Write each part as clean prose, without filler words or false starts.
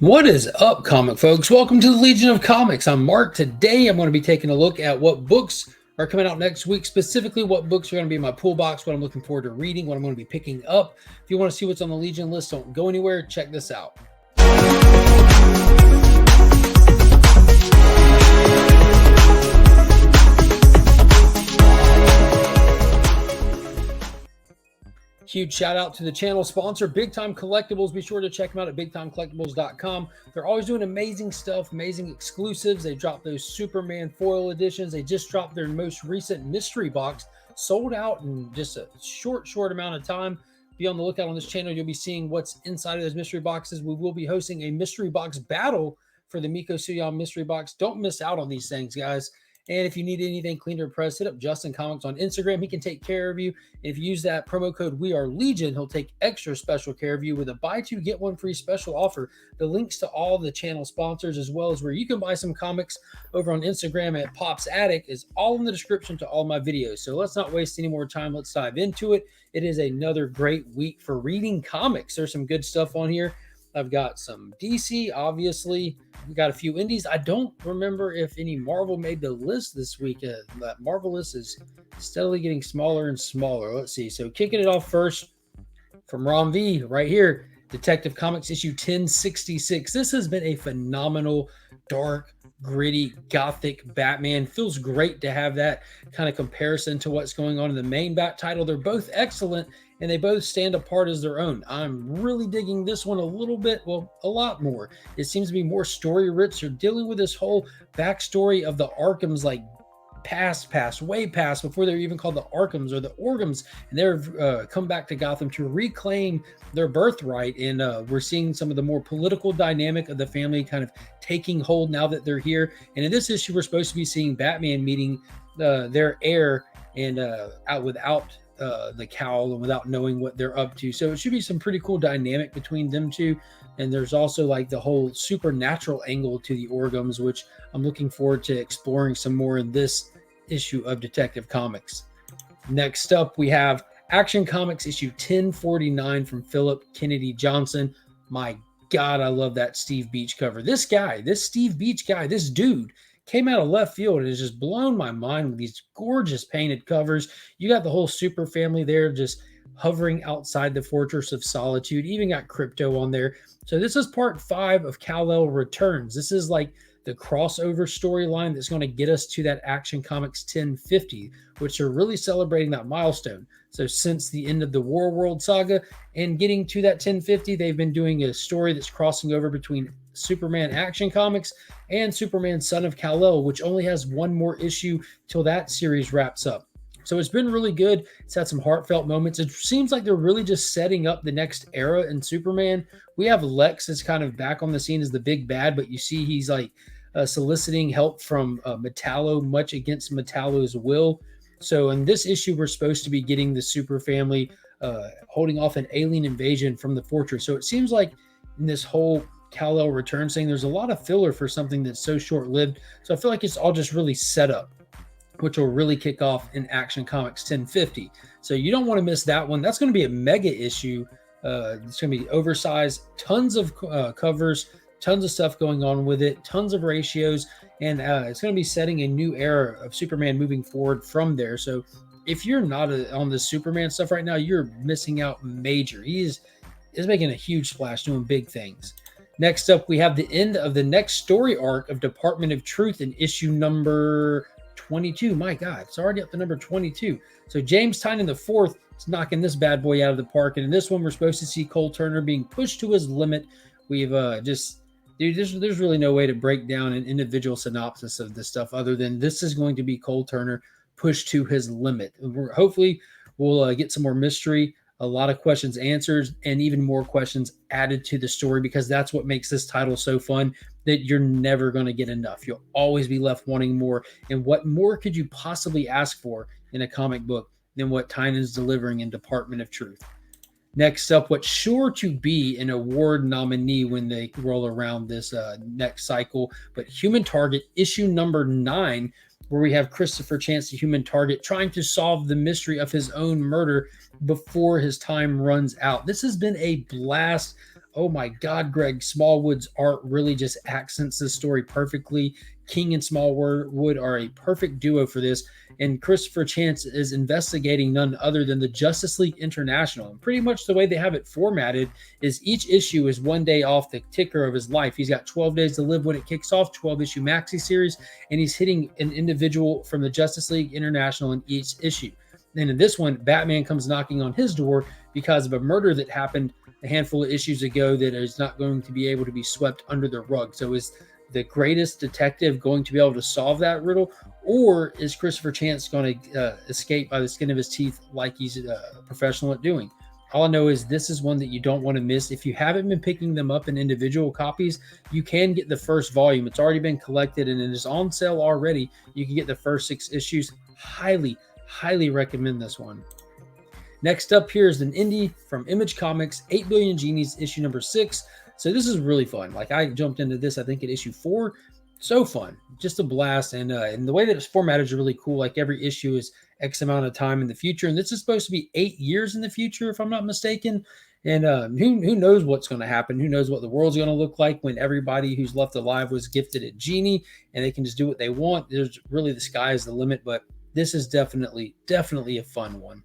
What is up, comic folks? Welcome to the Legion of Comics. I'm Mark. Today, I'm going to be taking a look at what books are coming out next week, specifically what books are going to be in my pool box, what I'm looking forward to reading, what I'm going to be picking up. If you want to see what's on the Legion list, don't go anywhere. Check this out. Huge shout out to the channel sponsor, Big Time Collectibles. Be sure to check them out at bigtimecollectibles.com. They're always doing amazing stuff, amazing exclusives. They dropped those Superman foil editions. They just dropped their most recent mystery box, sold out in just a short amount of time. Be on the lookout on this channel. You'll be seeing what's inside of those mystery boxes. We will be hosting a mystery box battle for the Miko Suyon mystery box. Don't miss out on these things, guys. And if you need anything cleaned or pressed, hit up Justin Comics on Instagram. He can take care of you. And if you use that promo code WeAreLegion, he'll take extra special care of you with a buy two, get one free special offer. The links to all the channel sponsors, as well as where you can buy some comics over on Instagram at Pop's Attic, is all in the description to all my videos. So let's not waste any more time. Let's dive into it. It is another great week for reading comics. There's some good stuff on here. I've got some DC, obviously. We got a few indies. I don't remember if any Marvel made the list this week. That Marvel list is steadily getting smaller and smaller. Let's see. So kicking it off first from Ron V right here, Detective Comics issue 1066. This has been a phenomenal, dark, gritty, gothic Batman. Feels great to have that kind of comparison to what's going on in the main Bat title. They're both excellent, and they both stand apart as their own. I'm really digging this one a little bit, well, a lot more. It seems to be more story rich. They're dealing with this whole backstory of the Arkhams, like way past, before they were even called the Arkhams or the Orgams, and they've come back to Gotham to reclaim their birthright. And we're seeing some of the more political dynamic of the family kind of taking hold now that they're here. And in this issue, we're supposed to be seeing Batman meeting their heir and without the cowl and without knowing what they're up to. So it should be some pretty cool dynamic between them two. And there's also like the whole supernatural angle to the Orgams, which I'm looking forward to exploring some more in this issue of Detective Comics. Next up, we have Action Comics issue 1049 from Philip Kennedy Johnson. My God, I love that Steve Beach cover. This Steve Beach guy, this dude came out of left field and has just blown my mind with these gorgeous painted covers. You got the whole super family there just hovering outside the Fortress of Solitude. Even got Crypto on there. So this is part 5 of Kal-El Returns. This is like the crossover storyline that's going to get us to that Action Comics 1050, which are really celebrating that milestone. So since the end of the War World saga and getting to that 1050, they've been doing a story that's crossing over between Superman Action Comics and Superman Son of Kal-El, which only has one more issue till that series wraps up. So it's been really good. It's had some heartfelt moments. It seems like they're really just setting up the next era in Superman. We have Lex that's kind of back on the scene as the big bad, but you see he's like soliciting help from Metallo, much against Metallo's will. So in this issue, we're supposed to be getting the super family holding off an alien invasion from the fortress. So it seems like in this whole Kal-El return thing, there's a lot of filler for something that's so short-lived. So I feel like it's all just really set up, which will really kick off in Action Comics 1050. So you don't want to miss that one. That's going to be a mega issue. It's going to be oversized, tons of covers, tons of stuff going on with it, tons of ratios, and it's going to be setting a new era of Superman moving forward from there. So if you're not on the Superman stuff right now, you're missing out major. He is making a huge splash, doing big things. Next up, we have the end of the next story arc of Department of Truth in issue number 22. My God, it's already up to number 22. So James Tynion IV is knocking this bad boy out of the park. And in this one, we're supposed to see Cole Turner being pushed to his limit. We've there's really no way to break down an individual synopsis of this stuff other than this is going to be Cole Turner pushed to his limit. Hopefully, we'll get some more mystery, a lot of questions answered, and even more questions added to the story, because that's what makes this title so fun, that you're never going to get enough. You'll always be left wanting more. And what more could you possibly ask for in a comic book than what Tynion's delivering in Department of Truth? Next up, what's sure to be an award nominee when they roll around this next cycle, but Human Target issue number 9, where we have Christopher Chance, the Human Target, trying to solve the mystery of his own murder before his time runs out. This has been a blast. Oh my God, Greg Smallwood's art really just accents this story perfectly. King and Smallwood are a perfect duo for this, and Christopher Chance is investigating none other than the Justice League International. And pretty much the way they have it formatted is each issue is one day off the ticker of his life. He's got 12 days to live when it kicks off, 12-issue maxi series, and he's hitting an individual from the Justice League International in each issue. And in this one, Batman comes knocking on his door because of a murder that happened a handful of issues ago that is not going to be able to be swept under the rug. So is the greatest detective going to be able to solve that riddle, or is Christopher Chance going to escape by the skin of his teeth like he's a professional at doing? All I know is this is one that you don't want to miss. If you haven't been picking them up in individual copies, you can get the first volume. It's already been collected and it is on sale already. You can get the first 6 issues. Highly recommend this one. Next up here is an indie from Image Comics, 8 Billion Genies, issue number 6. So this is really fun. Like I jumped into this, I think at issue 4. So fun, just a blast. And the way that it's formatted is really cool. Like every issue is X amount of time in the future. And this is supposed to be 8 years in the future, if I'm not mistaken. And who knows what's going to happen? Who knows what the world's going to look like when everybody who's left alive was gifted a genie and they can just do what they want. There's really, the sky is the limit, but this is definitely a fun one.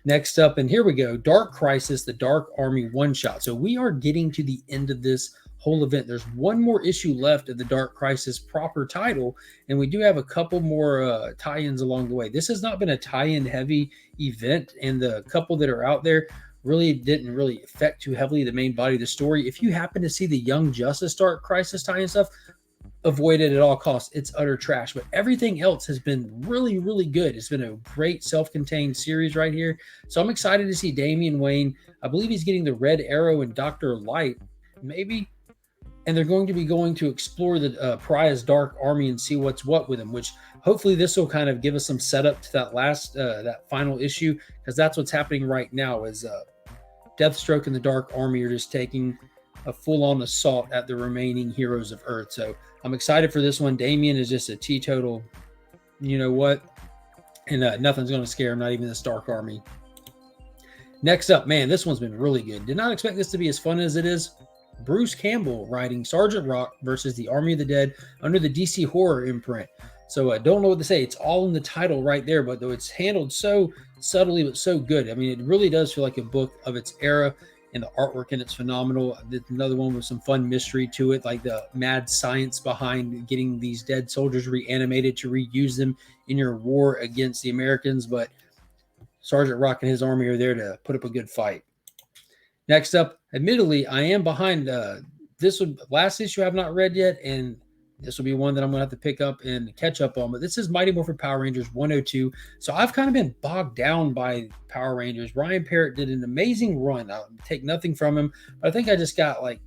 Next up, and here we go, Dark Crisis, the Dark Army one-shot. So we are getting to the end of this whole event. There's one more issue left of the Dark Crisis proper title, and we do have a couple more tie-ins along the way. This has not been a tie-in heavy event, and the couple that are out there really didn't really affect too heavily the main body of the story. If you happen to see the Young Justice Dark Crisis tie-in stuff, avoid it at all costs. It's utter trash, but everything else has been really good. It's been a great self-contained series right here. So I'm excited to see Damian Wayne. I believe he's getting the Red Arrow and Dr. Light, maybe. And they're going to explore the Pariah's Dark Army and see what's what with him, which hopefully this will kind of give us some setup to that final issue, because that's what's happening right now is Deathstroke and the Dark Army are just taking a full-on assault at the remaining heroes of Earth. So I'm excited for this one. Damian is just a teetotal, you know what, and nothing's going to scare him, not even this Dark Army. Next up, man, this one's been really good. Did not expect this to be as fun as it is. Bruce Campbell writing Sergeant Rock versus the Army of the Dead under the DC Horror imprint. So I don't know what to say. It's all in the title right there, but though it's handled so subtly but so good. I mean, it really does feel like a book of its era. And the artwork in it's phenomenal. Another one with some fun mystery to it, like the mad science behind getting these dead soldiers reanimated to reuse them in your war against the Americans. But Sergeant Rock and his army are there to put up a good fight. Next up, admittedly, I am behind. Last issue I have not read yet, and this will be one that I'm going to have to pick up and catch up on. But this is Mighty Morphin Power Rangers 102. So I've kind of been bogged down by Power Rangers. Ryan Parrott did an amazing run. I'll take nothing from him, but I think I just got it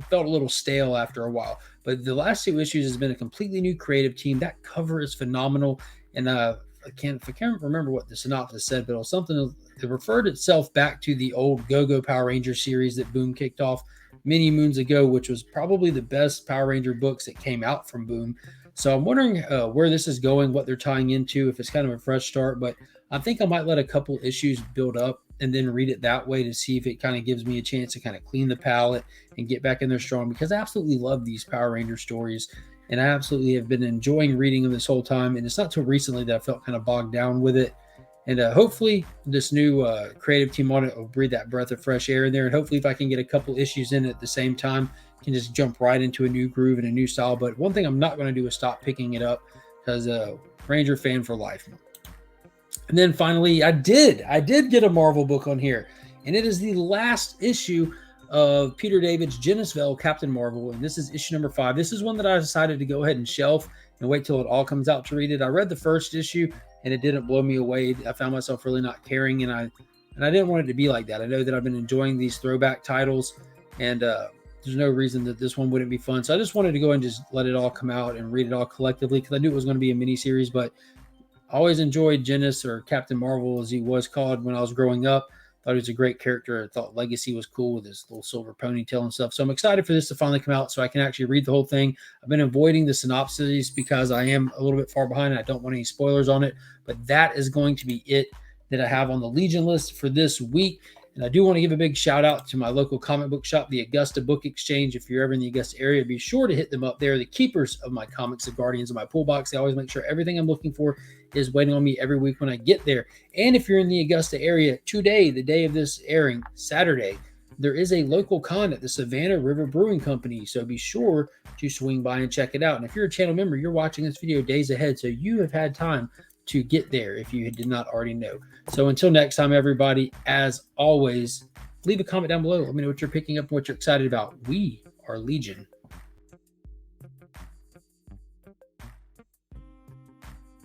felt a little stale after a while. But the last 2 issues has been a completely new creative team. That cover is phenomenal. And I can't remember what the synopsis said, but it was something that referred itself back to the old Go-Go Power Ranger series that Boom kicked off many moons ago, which was probably the best Power Ranger books that came out from Boom. So I'm wondering where this is going, what they're tying into, if it's kind of a fresh start. But I think I might let a couple issues build up and then read it that way to see if it kind of gives me a chance to kind of clean the palette and get back in there strong, because I absolutely love these Power Ranger stories. And I absolutely have been enjoying reading them this whole time. And it's not till recently that I felt kind of bogged down with it. And hopefully this new creative team on it will breathe that breath of fresh air in there. And hopefully if I can get a couple issues in at the same time, I can just jump right into a new groove and a new style. But one thing I'm not going to do is stop picking it up, because Ranger fan for life. And then finally, I did get a Marvel book on here. And it is the last issue of Peter David's Genisville Captain Marvel. And this is issue number 5. This is one that I decided to go ahead and shelf and wait till it all comes out to read it. I read the first issue and it didn't blow me away. I found myself really not caring, and I didn't want it to be like that. I know that I've been enjoying these throwback titles, and there's no reason that this one wouldn't be fun. So I just wanted to go and just let it all come out and read it all collectively, because I knew it was going to be a mini series. But I always enjoyed Genis, or Captain Marvel as he was called when I was growing up. Thought he was a great character. I thought Legacy was cool with his little silver ponytail and stuff. So I'm excited for this to finally come out so I can actually read the whole thing. I've been avoiding the synopses because I am a little bit far behind and I don't want any spoilers on it. But that is going to be it that I have on the Legion list for this week. And I do want to give a big shout out to my local comic book shop, the Augusta Book Exchange. If you're ever in the Augusta area, be sure to hit them up. They're the keepers of my comics, the guardians of my pool box. They always make sure everything I'm looking for is waiting on me every week when I get there. And if you're in the Augusta area today, the day of this airing, Saturday, there is a local con at the Savannah River Brewing Company. So be sure to swing by and check it out. And if you're a channel member, you're watching this video days ahead. So you have had time to get there if you did not already know. So until next time, everybody, as always, leave a comment down below. Let me know what you're picking up and what you're excited about. We are Legion.